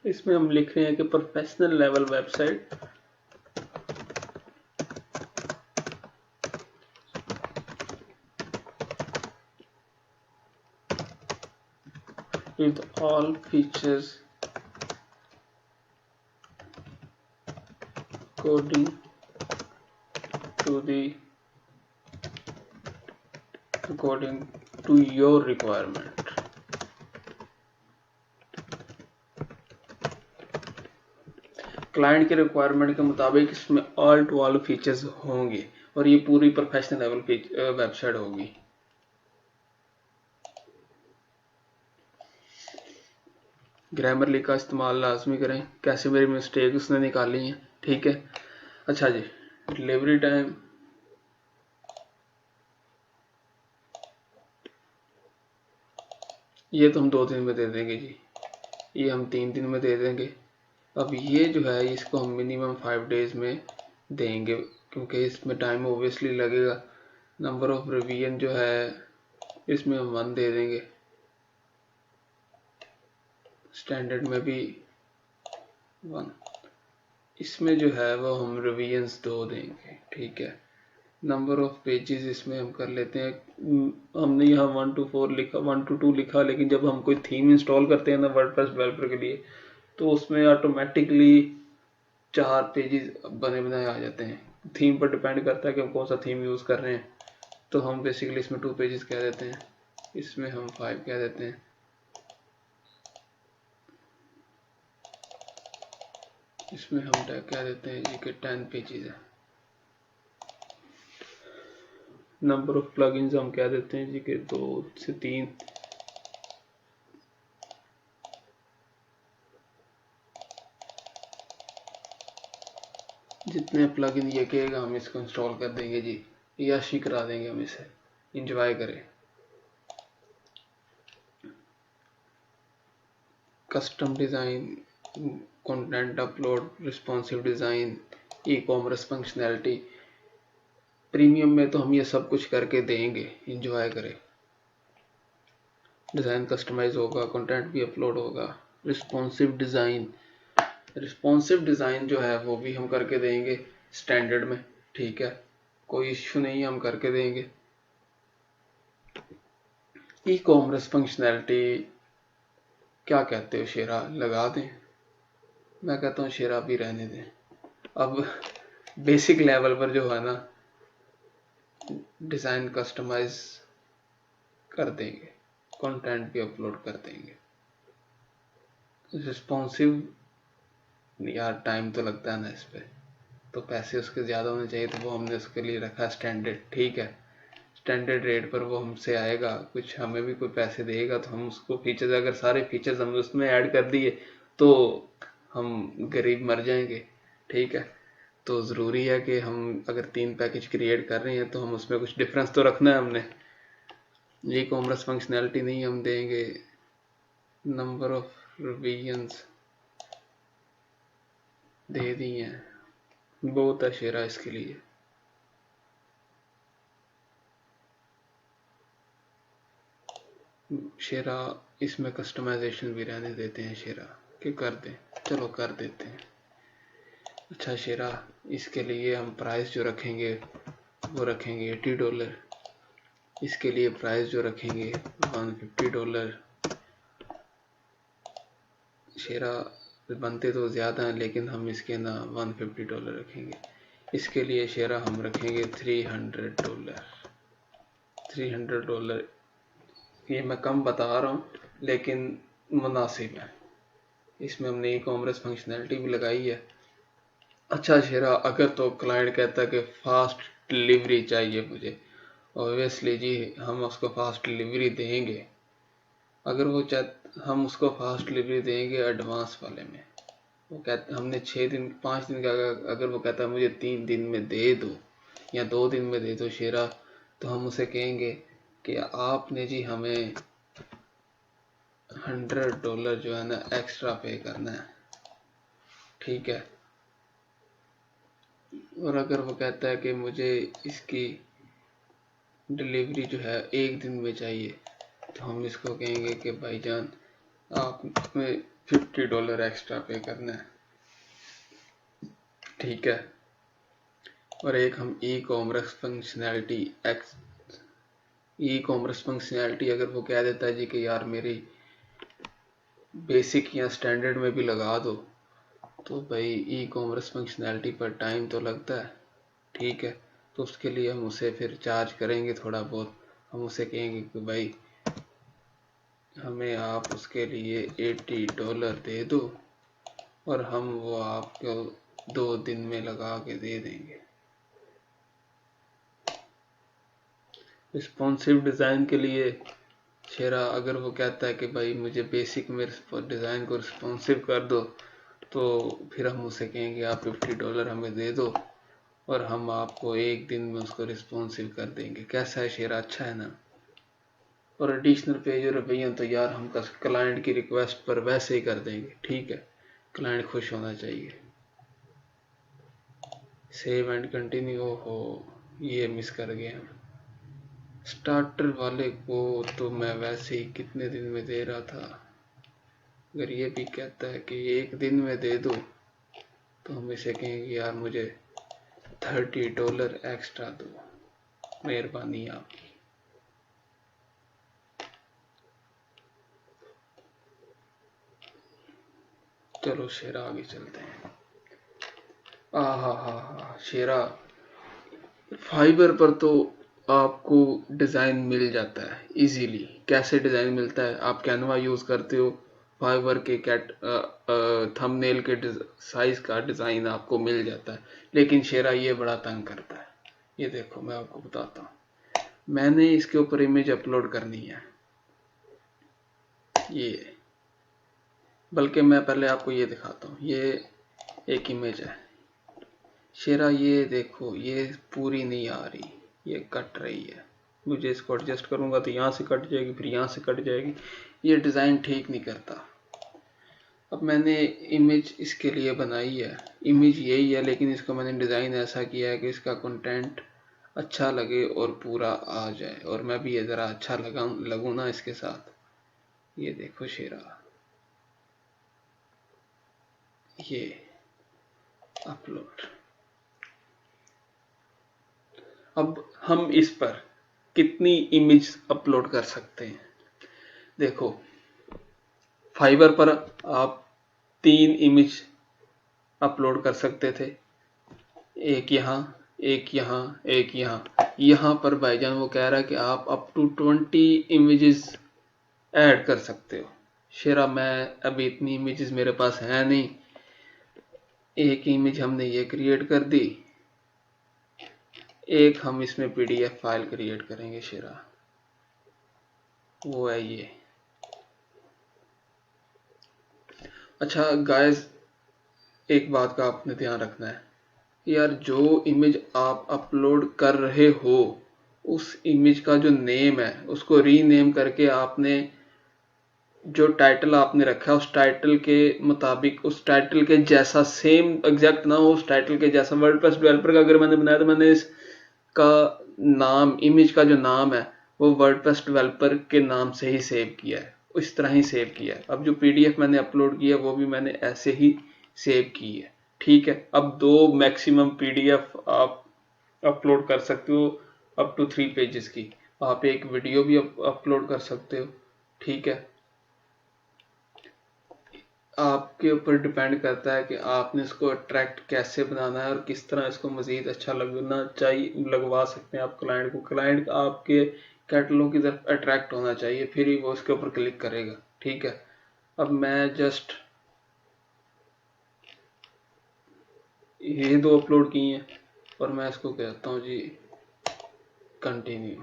इसमें हम लिख रहे हैं कि professional level website with all features according to your requirement। Client के रिक्वायरमेंट के मुताबिक इसमें ऑल टू ऑल फीचर्स होंगे और ये पूरी प्रोफेशनल लेवल वेबसाइट होगी। ग्रामरली का इस्तेमाल लाजमी करें, कैसे मेरी मिस्टेक उसने निकाली है, ठीक है। अच्छा जी, डिलीवरी टाइम ये तो हम 2 दिन में दे देंगे जी, ये हम 3 दिन में दे देंगे। अब ये जो है इसको हम मिनिमम 5 डेज में देंगे क्योंकि इसमें टाइम ओबियसली लगेगा। नंबर ऑफ रिवीजन जो है इसमें हम 1 दे देंगे, स्टैंडर्ड में भी 1, इसमें जो है वो हम रिवीजन्स 2 देंगे, ठीक है। नंबर ऑफ पेजेस इसमें हम कर लेते हैं, हमने यहाँ 1 to 4 लिखा, 1 to 2 लिखा, लेकिन जब हम कोई थीम इंस्टॉल करते हैं ना वर्डप्रेस डेवलपर के लिए तो उसमें ऑटोमेटिकली 4 पेजेस बने बनाए आ जाते हैं। थीम पर डिपेंड करता है कि हम कौन सा थीम यूज़ कर रहे हैं, तो हम बेसिकली इसमें 2 पेजेस कह देते हैं। इसमें हम 5 कह देते हैं। इसमें हम कह देते हैं जी के 10 पेजेस है। नंबर ऑफ प्लगइन्स हम कह देते हैं जी के 2 से 3। जितने प्लगइन ये कहेगा हम इसको इंस्टॉल कर देंगे जी, याशी करा देंगे हम इसे, इंजॉय करें। Custom design, content upload, responsive design, e commerce functionality. Premium में तो हम ये सब कुछ करके देंगे, इंजॉय करें। डिज़ाइन कस्टमाइज होगा, कंटेंट भी अपलोड होगा। रिस्पॉन्सिव डिज़ाइन, रिस्पॉन्सिव डिज़ाइन जो है वो भी हम करके देंगे स्टैंडर्ड में, ठीक है, कोई इश्यू नहीं, हम करके देंगे। ई कॉमर्स फंक्शनैलिटी क्या कहते हो शेरा, लगा दें? मैं कहता हूँ शेरा भी रहने दें। अब बेसिक लेवल पर जो है ना, डिज़ाइन कस्टमाइज कर देंगे, कंटेंट भी अपलोड कर देंगे। रिस्पॉन्सिव यार टाइम तो लगता है ना इस पे, तो पैसे उसके ज़्यादा होने चाहिए, तो वो हमने उसके लिए रखा स्टैंडर्ड, ठीक है। स्टैंडर्ड रेट पर वो हमसे आएगा, कुछ हमें भी कोई पैसे देगा तो हम उसको फीचर्स, अगर सारे फीचर्स हमने उसमें ऐड कर दिए तो हम गरीब मर जाएंगे, ठीक है। तो ज़रूरी है कि हम अगर 3 पैकेज क्रिएट कर रहे हैं तो हम उसमें कुछ डिफरेंस तो रखना है हमने। ई कॉमर्स फंक्शनैलिटी नहीं हम देंगे। नंबर ऑफ रिवीजन्स दे दी हैं, बहुत है शेरा इसके लिए। शेरा इसमें कस्टमाइजेशन भी रहने देते हैं शेरा, कि कर दें, चलो कर देते हैं। अच्छा शेरा, इसके लिए हम प्राइस जो रखेंगे वो रखेंगे $80। इसके लिए प्राइस जो रखेंगे $150। शेरा बनते तो ज़्यादा हैं लेकिन हम इसके ना $150 रखेंगे। इसके लिए शेरा हम रखेंगे $300। $300 ये मैं कम बता रहा हूँ लेकिन मुनासिब है। इसमें हमने ई कॉमर्स फंक्शनैलिटी भी लगाई है। अच्छा शेरा, अगर तो क्लाइंट कहता है कि फास्ट डिलीवरी चाहिए मुझे, ऑब्वियसली जी हम उसको फास्ट डिलीवरी देंगे। अगर वो हम उसको फास्ट डिलीवरी देंगे एडवांस वाले में। वो कहते हमने 6 दिन 5 दिन का, अगर वो कहता है मुझे 3 दिन में दे दो या 2 दिन में दे दो शेरा, तो हम उसे कहेंगे कि आपने जी हमें $100 जो है ना एक्स्ट्रा पे करना है, ठीक है। और अगर वो कहता है कि मुझे इसकी डिलीवरी जो है 1 दिन में चाहिए, तो हम इसको कहेंगे कि भाईजान आप हमें $50 एक्स्ट्रा पे करना है, ठीक है। और एक हम ई कॉमर्स फंक्शनैलिटी अगर वो कह देता है जी कि यार मेरी बेसिक या स्टैंडर्ड में भी लगा दो, तो भाई ई कॉमर्स फंक्शनैलिटी पर टाइम तो लगता है, ठीक है। तो उसके लिए हम उसे फिर चार्ज करेंगे थोड़ा बहुत। हम उसे कहेंगे कि भाई हमें आप उसके लिए $80 दे दो और हम वो आपको 2 दिन में लगा के दे देंगे। रिस्पॉन्सिव डिज़ाइन के लिए शेरा, अगर वो कहता है कि भाई मुझे बेसिक में डिज़ाइन को रिस्पॉन्सिव कर दो, तो फिर हम उसे कहेंगे आप $50 हमें दे दो और हम आपको 1 दिन में उसको रिस्पॉन्सिव कर देंगे। कैसा है शेरा, अच्छा है ना? और एडिशनल पेज और रवैया तो यार हम क्लाइंट की रिक्वेस्ट पर वैसे ही कर देंगे, ठीक है। क्लाइंट खुश होना चाहिए। सेव एंड कंटिन्यू, हो ये मिस कर गए हम। स्टार्टर वाले को तो मैं वैसे ही कितने दिन में दे रहा था। अगर ये भी कहता है कि 1 दिन में दे दो, तो हम इसे कहेंगे यार मुझे $30 एक्स्ट्रा दो, मेहरबानी आपकी। चलो शेरा आगे चलते हैं। हा शेरा, फाइबर पर तो आपको डिज़ाइन मिल जाता है इजीली। कैसे डिज़ाइन मिलता है? आप कैनवा यूज़ करते हो, फाइवर के थंबनेल के साइज़ का डिज़ाइन आपको मिल जाता है। लेकिन शेरा ये बड़ा तंग करता है। ये देखो, मैं आपको बताता हूँ। मैंने इसके ऊपर इमेज अपलोड करनी है, ये, बल्कि मैं पहले आपको ये दिखाता हूँ। ये एक इमेज है शेरा, ये देखो, ये पूरी नहीं आ रही, ये कट रही है। मुझे इसको एडजस्ट करूंगा तो यहाँ से कट जाएगी, फिर यहाँ से कट जाएगी। ये डिज़ाइन ठीक नहीं करता। अब मैंने इमेज इसके लिए बनाई है, इमेज यही है, लेकिन इसको मैंने डिज़ाइन ऐसा किया है कि इसका कंटेंट अच्छा लगे और पूरा आ जाए, और मैं भी ये ज़रा अच्छा लगूँ ना इसके साथ। ये देखो शेरा, ये अपलोड। अब हम इस पर कितनी इमेज अपलोड कर सकते हैं? देखो, फाइबर पर आप 3 इमेज अपलोड कर सकते थे, एक यहाँ, एक यहाँ, एक यहाँ। यहाँ पर भाईजान वो कह रहा है कि आप अप टू 20 इमेजेस ऐड कर सकते हो। शेरा, मैं अभी इतनी इमेजेस मेरे पास है नहीं। एक इमेज हमने ये क्रिएट कर दी, एक हम इसमें पीडीएफ फाइल क्रिएट करेंगे शेरा, वो है ये। अच्छा गाइस, एक बात का आपने ध्यान रखना है यार, जो इमेज आप अपलोड कर रहे हो उस इमेज का जो नेम है उसको रीनेम करके आपने जो टाइटल आपने रखा है उस टाइटल के मुताबिक, उस टाइटल के जैसा सेम एग्जैक्ट ना हो, उस टाइटल के जैसा। वर्डप्रेस डेवलपर का अगर मैंने बनाया तो मैंने इसका नाम, इमेज का जो नाम है वो वर्डप्रेस डेवलपर के नाम से ही सेव किया है, इस तरह ही सेव किया है। अब जो पीडीएफ मैंने अपलोड किया है वो भी मैंने ऐसे ही सेव की है, ठीक है। अब 2 मैक्सिमम पीडीएफ आप अपलोड कर सकते हो, अप टू 3 पेजेस की। आप एक वीडियो भी अपलोड कर सकते हो, ठीक है। आपके ऊपर डिपेंड करता है कि आपने इसको अट्रैक्ट कैसे बनाना है और किस तरह इसको मजीद अच्छा लगना चाहिए, लगवा सकते हैं आप क्लाइंट को। क्लाइंट आपके कैटलॉग की तरफ अट्रैक्ट होना चाहिए, फिर ही वो इसके ऊपर क्लिक करेगा, ठीक है। अब मैं जस्ट ये 2 अपलोड किए हैं और मैं इसको कहता हूँ जी कंटिन्यू।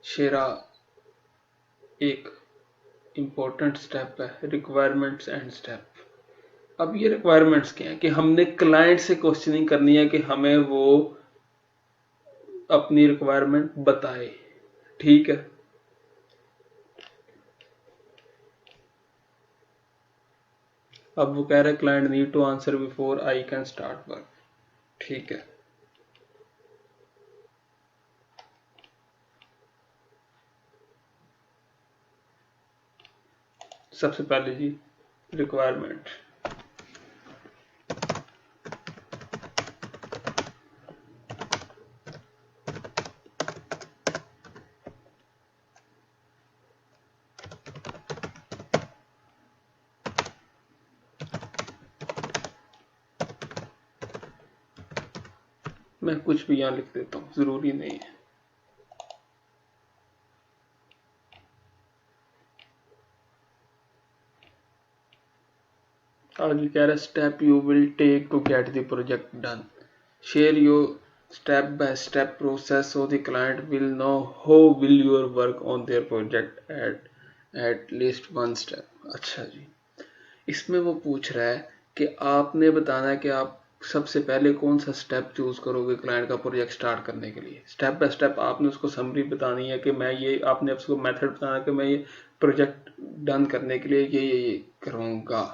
शेरा, एक इम्पोर्टेंट स्टेप है रिक्वायरमेंट्स एंड स्टेप। अब ये रिक्वायरमेंट्स क्या है कि हमने क्लाइंट से क्वेश्चनिंग करनी है कि हमें वो अपनी रिक्वायरमेंट बताए, ठीक है। अब वो कह रहे हैं client need to answer before I can start work, ठीक है। सबसे पहले जी रिक्वायरमेंट, मैं कुछ भी यहां लिख देता हूं, जरूरी नहीं है। आगे कह रहा है step you will take to get the project done, share your step by step process so the client will know how will your work on their project at least one step। अच्छा जी, इसमें वो पूछ रहा है कि आपने बताना है कि आप सबसे पहले कौन सा स्टेप चूज करोगे क्लाइंट का प्रोजेक्ट स्टार्ट करने के लिए। स्टेप बाय स्टेप आपने उसको समरी बतानी है कि मैं ये, आपने उसको मेथड बताना है कि मैं ये प्रोजेक्ट डन करने के लिए ये करूँगा,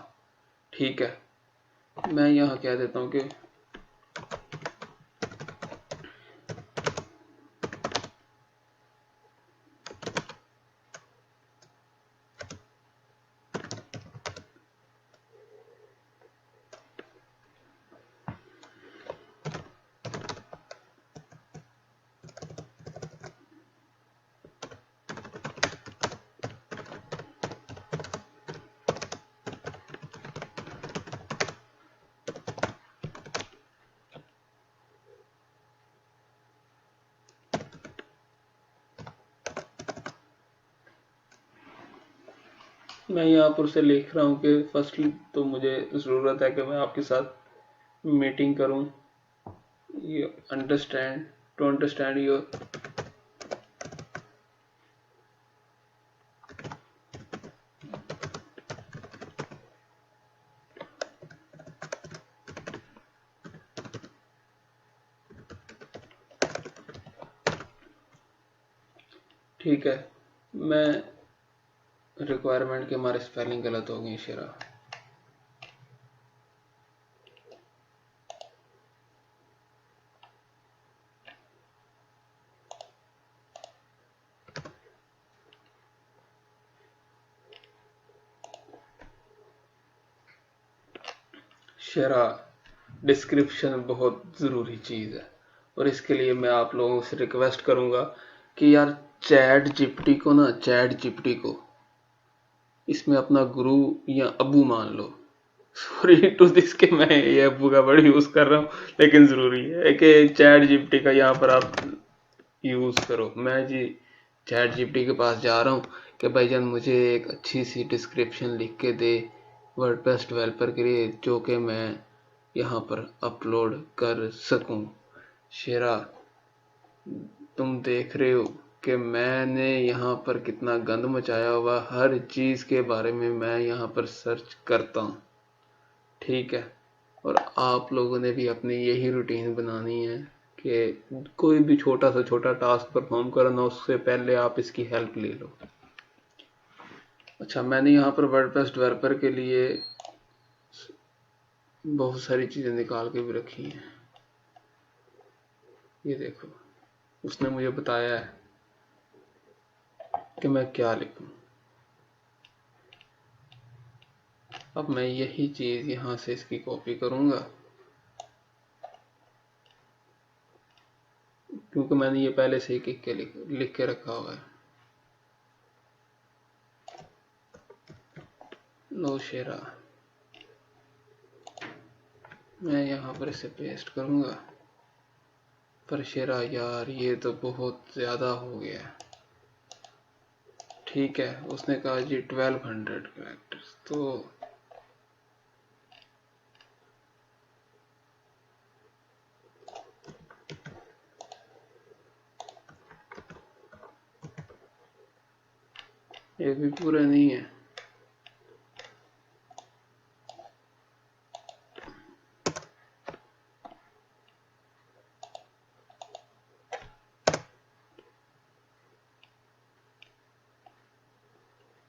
ठीक है। मैं यहाँ कह देता हूँ कि मैं यहाँ पर से लिख रहा हूँ कि फर्स्टली तो मुझे ज़रूरत है कि मैं आपके साथ मीटिंग करूँ, ये अंडरस्टैंड टू अंडरस्टैंड योर। ठीक है, मैं रिक्वायरमेंट के हमारे स्पेलिंग गलत हो गई शेरा। शेरा, डिस्क्रिप्शन बहुत ज़रूरी चीज़ है, और इसके लिए मैं आप लोगों से रिक्वेस्ट करूँगा कि यार चैट जीपीटी को इसमें अपना गुरु या अबू मान लो। सॉरी टू दिस के मैं ये अबू का वर्ड यूज़ कर रहा हूँ, लेकिन ज़रूरी है कि चैट जीपीटी का यहाँ पर आप यूज़ करो। मैं जी चैट जीपीटी के पास जा रहा हूँ कि भाईजान मुझे एक अच्छी सी डिस्क्रिप्शन लिख के दे वर्डप्रेस डेवलपर के लिए, जो कि मैं यहाँ पर अपलोड कर सकूँ। शेरा, तुम देख रहे हो कि मैंने यहाँ पर कितना गंद मचाया हुआ, हर चीज़ के बारे में मैं यहाँ पर सर्च करता हूँ, ठीक है। और आप लोगों ने भी अपनी यही रूटीन बनानी है कि कोई भी छोटा से छोटा टास्क परफॉर्म करना, उससे पहले आप इसकी हेल्प ले लो। अच्छा, मैंने यहाँ पर वर्डप्रेस डेवलपर के लिए बहुत सारी चीज़ें निकाल के भी रखी हैं। ये देखो, उसने मुझे बताया है कि मैं क्या लिखूं। अब मैं यही चीज़ यहाँ से इसकी कॉपी करूँगा, क्योंकि मैंने ये पहले से ही लिख के रखा हुआ है। लो शेरा, मैं यहाँ पर इसे पेस्ट करूँगा। पर शेरा यार, ये तो बहुत ज़्यादा हो गया। ठीक है, उसने कहा जी 1200 कैरेक्टर्स, तो ये भी पूरा नहीं है।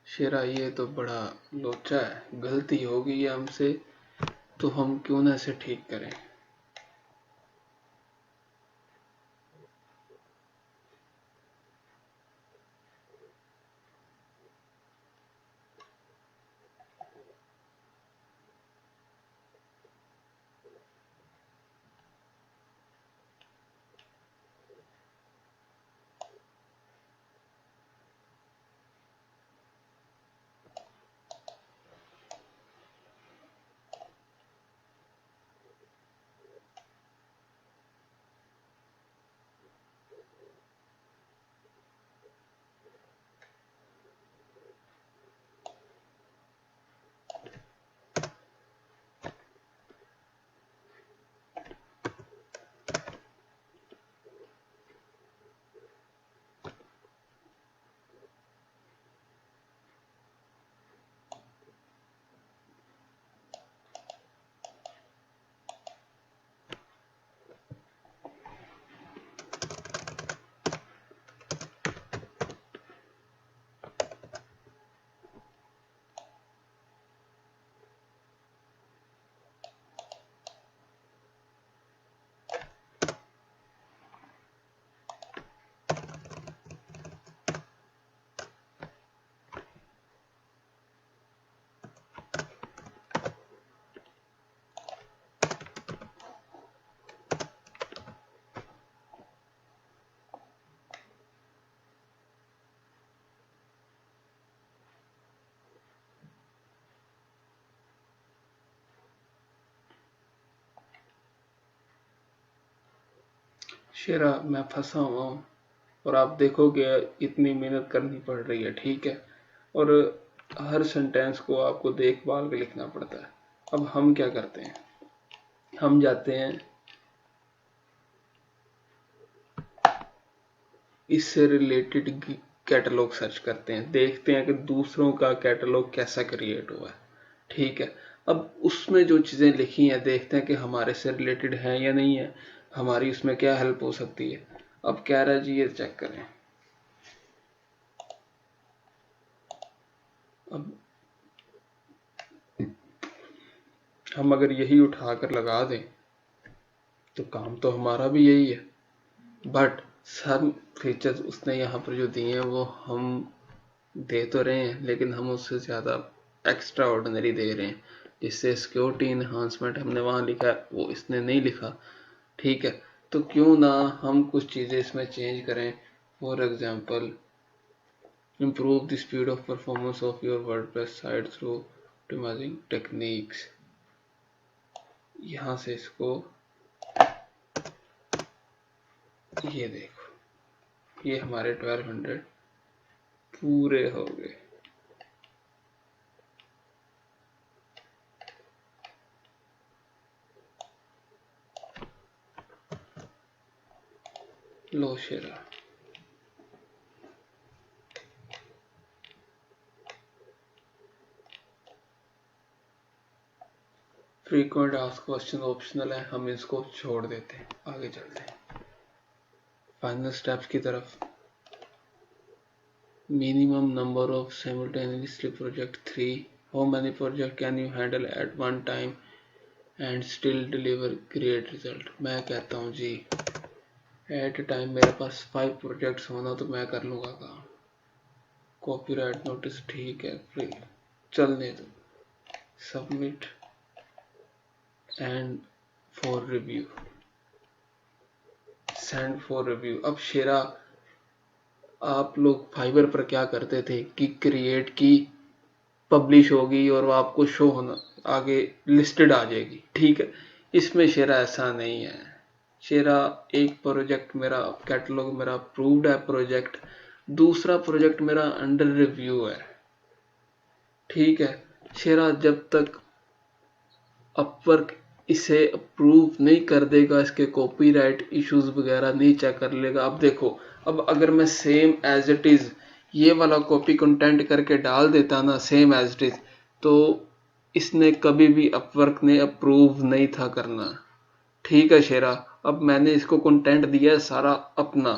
शेरा, ये तो बड़ा लोचा है, गलती हो गई है हमसे, तो हम क्यों ना इसे ठीक करें। शेरा, मैं फंसा हुआ हूँ, और आप देखोगे इतनी मेहनत करनी पड़ रही है, ठीक है। और हर सेंटेंस को आपको देखभाल के लिखना पड़ता है। अब हम क्या करते हैं, हम जाते हैं इससे रिलेटेड कैटलॉग सर्च करते हैं, देखते हैं कि दूसरों का कैटलॉग कैसा क्रिएट हुआ है। ठीक है, अब उसमें जो चीज़ें लिखी हैं देखते हैं कि हमारे से रिलेटेड हैं या नहीं है, हमारी उसमें क्या हेल्प हो सकती है। अब कह रहा है जी ये चेक करें। अब हम अगर यही उठाकर लगा दें तो काम तो हमारा भी यही है, बट सब फीचर्स उसने यहाँ पर जो दिए हैं वो हम दे तो रहे हैं, लेकिन हम उससे ज़्यादा एक्स्ट्रा ऑर्डिनरी दे रहे हैं, जिससे सिक्योरिटी इन्हांसमेंट हमने वहाँ लिखा है वो इसने नहीं लिखा। ठीक है, तो क्यों ना हम कुछ चीज़ें इसमें चेंज करें। For example, improve the speed of performance of your WordPress site through optimizing techniques। यहाँ से इसको, ये देखो, ये हमारे 1200 पूरे हो गए। लो शेरा, फ्रीक्वेंट आस्क क्वेश्चन ऑप्शनल है, हम इसको छोड़ देते हैं, आगे चलते हैं फाइनल स्टेप्स की तरफ। Minimum number of simultaneously project 3, how many project can you handle at one time and still deliver great result। मैं कहता हूँ जी एट ए टाइम मेरे पास 5 प्रोजेक्ट्स होना तो मैं कर लूँगा काम। कॉपीराइट नोटिस ठीक है, फ्री चलने दो, submit and for review, send for review. अब शेरा, आप लोग फाइबर पर क्या करते थे कि क्रिएट की, पब्लिश होगी और वो आपको शो होना आगे लिस्टेड आ जाएगी। ठीक है, इसमें शेरा ऐसा नहीं है। शेरा एक प्रोजेक्ट मेरा कैटलॉग मेरा अप्रूव्ड है प्रोजेक्ट, दूसरा प्रोजेक्ट मेरा अंडर रिव्यू है। ठीक है, शेरा जब तक अपवर्क इसे अप्रूव नहीं कर देगा, इसके कॉपीराइट इश्यूज वगैरह नहीं चेक कर लेगा। अब देखो, अब अगर मैं सेम एज इट इज ये वाला कॉपी कंटेंट करके डाल देता ना सेम एज इट इज, तो इसने कभी भी अपवर्क ने अप्रूव नहीं था करना। ठीक है शेरा, अब मैंने इसको कंटेंट दिया है सारा अपना,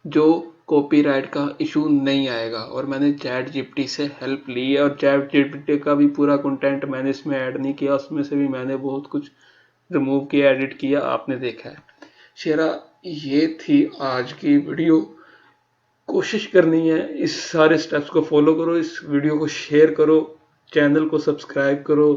जो कॉपीराइट का इशू नहीं आएगा, और मैंने चैट जीपीटी से हेल्प ली है, और चैट जीपीटी का भी पूरा कंटेंट मैंने इसमें ऐड नहीं किया, उसमें से भी मैंने बहुत कुछ रिमूव किया, एडिट किया, आपने देखा है। शेरा, ये थी आज की वीडियो। कोशिश करनी है इस सारे स्टेप्स को फॉलो करो, इस वीडियो को शेयर करो, चैनल को सब्सक्राइब करो,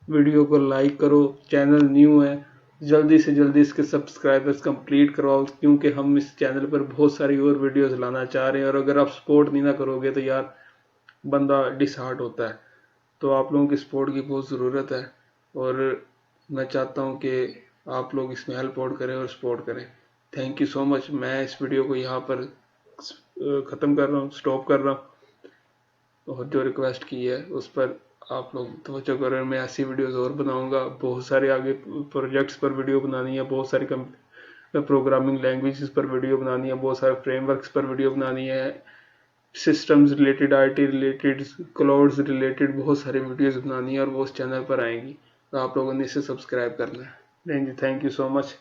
वीडियो को लाइक करो, चैनल न्यू है जल्दी से जल्दी इसके सब्सक्राइबर्स कंप्लीट करवाओ, क्योंकि हम इस चैनल पर बहुत सारी और वीडियोस लाना चाह रहे हैं, और अगर आप सपोर्ट नहीं ना करोगे तो यार बंदा डिसहार्ट होता है। तो आप लोगों की सपोर्ट की बहुत ज़रूरत है, और मैं चाहता हूँ कि आप लोग इसमें हेल्प आउट करें और सपोर्ट करें। Thank you so much. मैं इस वीडियो को यहाँ पर ख़त्म कर रहा हूँ, स्टॉप कर रहा हूँ, और जो रिक्वेस्ट की है उस पर आप लोग तवज्जो करें। मैं ऐसी वीडियोस और बनाऊंगा, बहुत सारे आगे प्रोजेक्ट्स पर वीडियो बनानी है, बहुत सारी प्रोग्रामिंग लैंग्वेजेस पर वीडियो बनानी है, बहुत सारे फ्रेमवर्क्स पर वीडियो बनानी है, systems related, IT related, clouds related बहुत सारी वीडियोस बनानी है, और वो उस चैनल पर आएंगी, तो आप लोगों ने इसे सब्सक्राइब करना है। Thank you so much.